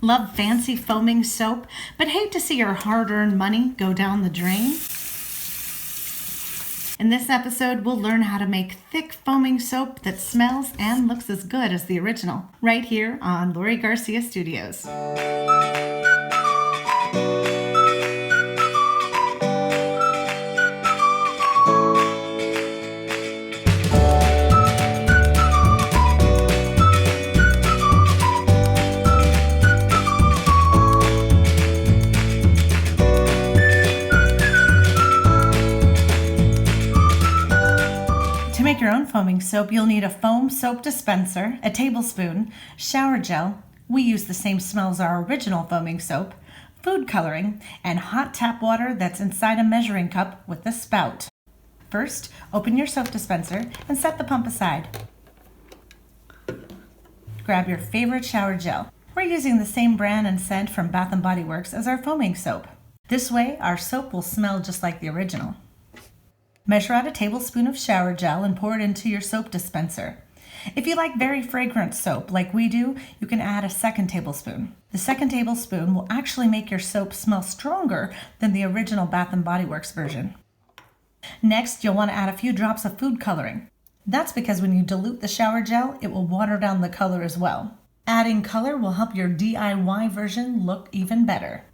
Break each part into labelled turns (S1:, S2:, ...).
S1: Love fancy foaming soap, but hate to see your hard-earned money go down the drain? In this episode, we'll learn how to make thick foaming soap that smells and looks as good as the original, right here on Lori Garcia Studios. To make your own foaming soap, you'll need a foam soap dispenser, a tablespoon, shower gel, we use the same smell as our original foaming soap, food coloring, and hot tap water that's inside a measuring cup with a spout. First, open your soap dispenser and set the pump aside. Grab your favorite shower gel. We're using the same brand and scent from Bath & Body Works as our foaming soap. This way, our soap will smell just like the original. Measure out a tablespoon of shower gel and pour it into your soap dispenser. If you like very fragrant soap like we do, you can add a second tablespoon. The second tablespoon will actually make your soap smell stronger than the original Bath & Body Works version. Next, you'll want to add a few drops of food coloring. That's because when you dilute the shower gel, it will water down the color as well. Adding color will help your DIY version look even better.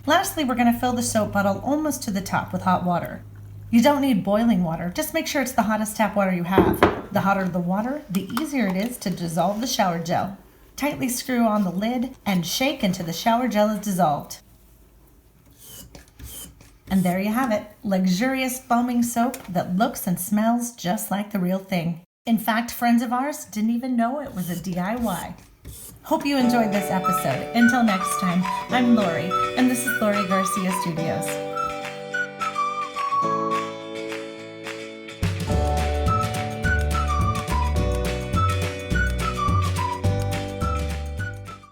S1: Lastly, we're going to fill the soap bottle almost to the top with hot water. You don't need boiling water, just make sure it's the hottest tap water you have. The hotter the water, the easier it is to dissolve the shower gel. Tightly screw on the lid and shake until the shower gel is dissolved. And there you have it, luxurious foaming soap that looks and smells just like the real thing. In fact, friends of ours didn't even know it was a DIY. Hope you enjoyed this episode. Until next time, I'm Lori, and this is Lori Garcia Studios.